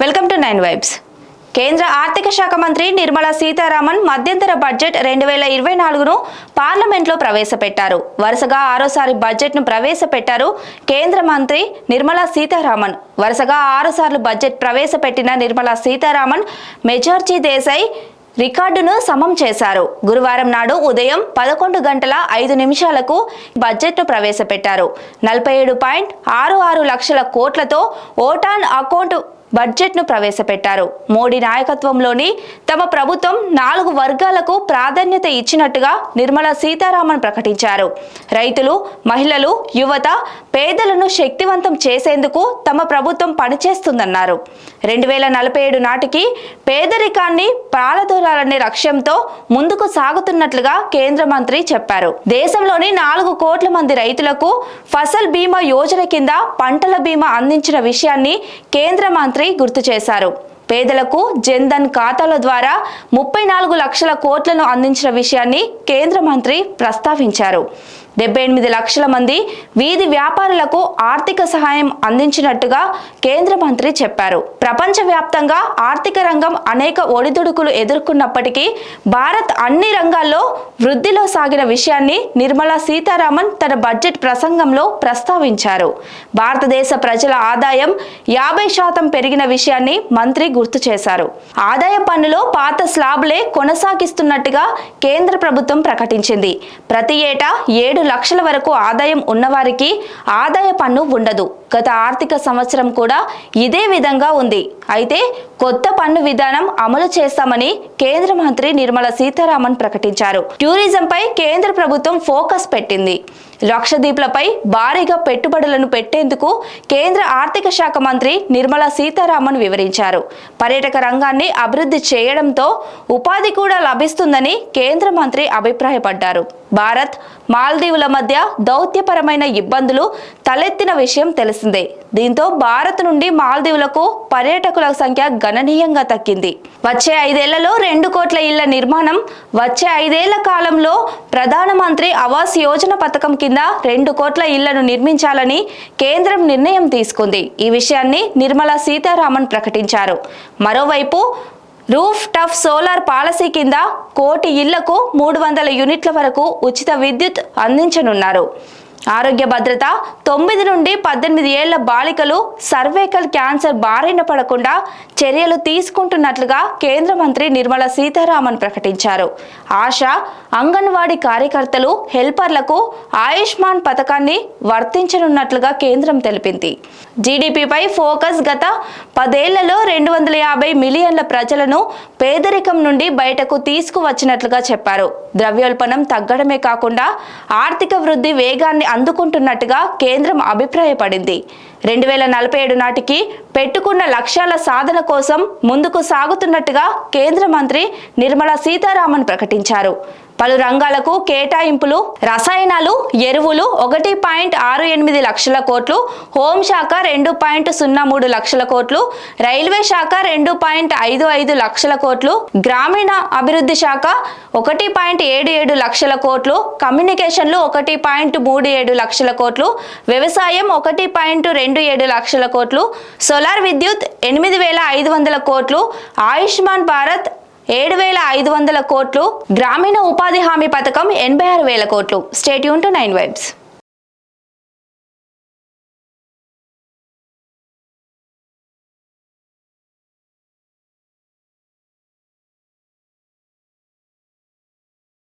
Welcome to 9 vibes. కేంద్ర ఆర్థిక శాఖ మంత్రి నిర్మలా సీతారామన్ మధ్యంతర బడ్జెట్ 2024ను పార్లమెంట్లో ప్రవేశపెట్టారు. వరుసగా ఆరోసారి బడ్జెట్ను ప్రవేశపెట్టారు కేంద్ర మంత్రి నిర్మలా సీతారామన్. వరుసగా 6 సార్లు బడ్జెట్ ప్రవేశపెట్టిన నిర్మలా సీతారామన్ మెజార్టీ దేశాయ్ రికార్డును సమం చేశారు. గురువారం నాడు ఉదయం 11:05 బడ్జెట్ను ప్రవేశపెట్టారు. 47.66 లక్షల కోట్లతో ఓటాన్ అకౌంట్ బడ్జెట్ను ప్రవేశపెట్టారు. మోడీ నాయకత్వంలోని తమ ప్రభుత్వం 4 వర్గాలకు ప్రాధాన్యత ఇచ్చినట్టుగా నిర్మలా సీతారామన్ ప్రకటించారు. రైతులు, మహిళలు, యువత, పేదలను శక్తివంతం చేసేందుకు తమ ప్రభుత్వం పనిచేస్తుందన్నారు. 2047 నాటికి పేదరికాన్ని పారదోలాలనే లక్ష్యంతో ముందుకు సాగుతున్నట్లుగా కేంద్ర మంత్రి చెప్పారు. దేశంలోని 4 కోట్ల మంది రైతులకు ఫసల్ బీమా యోజన కింద పంటల బీమా అందించిన విషయాన్ని కేంద్ర మంత్రి గుర్తు చేశారు. పేదలకు జన్ధన్ ఖాతాల ద్వారా 34 లక్షల కోట్లను అందించిన విషయాన్ని కేంద్ర మంత్రి ప్రస్తావించారు. 78 లక్షల మంది వీధి వ్యాపారులకు ఆర్థిక సహాయం అందించినట్టుగా కేంద్ర మంత్రి చెప్పారు. ప్రపంచవ్యాప్తంగా ఆర్థిక రంగం అనేక ఒడిదుడుకులు ఎదుర్కొన్నప్పటికీ భారత్ అన్ని రంగాల్లో వృద్ధిలో సాగిన విషయాన్ని నిర్మలా సీతారామన్ తన బడ్జెట్ ప్రసంగంలో ప్రస్తావించారు. భారతదేశ ప్రజల ఆదాయం 50% పెరిగిన విషయాన్ని మంత్రి గుర్తు చేశారు. ఆదాయ పన్నులో పాత స్లాబ్లే కొనసాగిస్తున్నట్టుగా కేంద్ర ప్రభుత్వం ప్రకటించింది. ప్రతి ఏటా 7 లక్షల వరకు ఆదాయం ఉన్నవారికి ఆదాయ పన్ను ఉండదు. గత ఆర్థిక సంవత్సరం కూడా ఇదే విధంగా ఉంది. అయితే కొత్త పన్ను విధానం అమలు చేస్తామని కేంద్ర మంత్రి నిర్మలా సీతారామన్ ప్రకటించారు. టూరిజంపై కేంద్ర ప్రభుత్వం ఫోకస్ పెట్టింది. లక్షద్వీప్లపై భారీగా పెట్టుబడులను పెట్టేందుకు కేంద్ర ఆర్థిక శాఖ మంత్రి నిర్మలా సీతారామన్ వివరించారు. పర్యాటక రంగాన్ని అభివృద్ధి చేయడంతో ఉపాధి కూడా లభిస్తుందని కేంద్ర మంత్రి అభిప్రాయపడ్డారు. భారత్, మాల్దీవుల మధ్య దౌత్యపరమైన ఇబ్బందులు తలెత్తిన విషయం తెలిసిందే. దీంతో భారత్ నుండి మాల్దీవులకు పర్యాటకుల సంఖ్య గణనీయంగా తగ్గింది. వచ్చే 5 ఏళ్లలో 2 కోట్ల ఇళ్ల నిర్మాణం, వచ్చే 5 ఏళ్ల కాలంలో ప్రధానమంత్రి ఆవాస్ యోజన పథకం కింద 2 కోట్ల ఇళ్లను నిర్మించాలని కేంద్రం నిర్ణయం తీసుకుంది. ఈ విషయాన్ని నిర్మలా సీతారామన్ ప్రకటించారు. మరోవైపు రూఫ్ టాప్ సోలార్ పాలసీ కింద 1 కోటి ఇళ్లకు 300 యూనిట్ల వరకు ఉచిత విద్యుత్ అందించనున్నారు. ఆరోగ్య భద్రత, 9 నుండి 18 ఏళ్ల బాలికలు సర్వైకల్ క్యాన్సర్ బారిన పడకుండా చర్యలు తీసుకుంటున్నట్లుగా కేంద్ర మంత్రి నిర్మలా సీతారామన్ ప్రకటించారు. ఆశా, అంగన్వాడీ కార్యకర్తలు, హెల్పర్లకు ఆయుష్మాన్ పథకాన్ని వర్తించనున్నట్లుగా కేంద్రం తెలిపింది. జీడీపీపై ఫోకస్. గత 10 ఏళ్లలో 250 మిలియన్ల ప్రజలను పేదరికం నుండి బయటకు తీసుకువచ్చినట్లుగా చెప్పారు. ద్రవ్యోల్బణం తగ్గడమే కాకుండా ఆర్థిక వృద్ధి వేగాన్ని అందుకుంటున్నట్టుగా కేంద్రం అభిప్రాయపడింది. 2047 నాటికి పెట్టుకున్న లక్ష్యాల సాధన కోసం ముందుకు సాగుతున్నట్టుగా కేంద్ర మంత్రి నిర్మలా సీతారామన్ ప్రకటించారు. పలు రంగాలకు కేటాయింపులు. రసాయనాలు, ఎరువులు 1.68 లక్షల కోట్లు, హోంశాఖ 2.03 లక్షల కోట్లు, రైల్వే శాఖ 2.55 లక్షల కోట్లు, గ్రామీణ అభివృద్ధి శాఖ 1.77 లక్షల కోట్లు, కమ్యూనికేషన్లు 1.37 లక్షల కోట్లు, వ్యవసాయం 1.27 లక్షల కోట్లు, సోలార్ విద్యుత్ 8,500 కోట్లు, ఆయుష్మాన్ భారత్ 7,500 కోట్లు, గ్రామీణ ఉపాధి హామీ పథకం 86,000 కోట్లు. Stay tune to 9 vibes.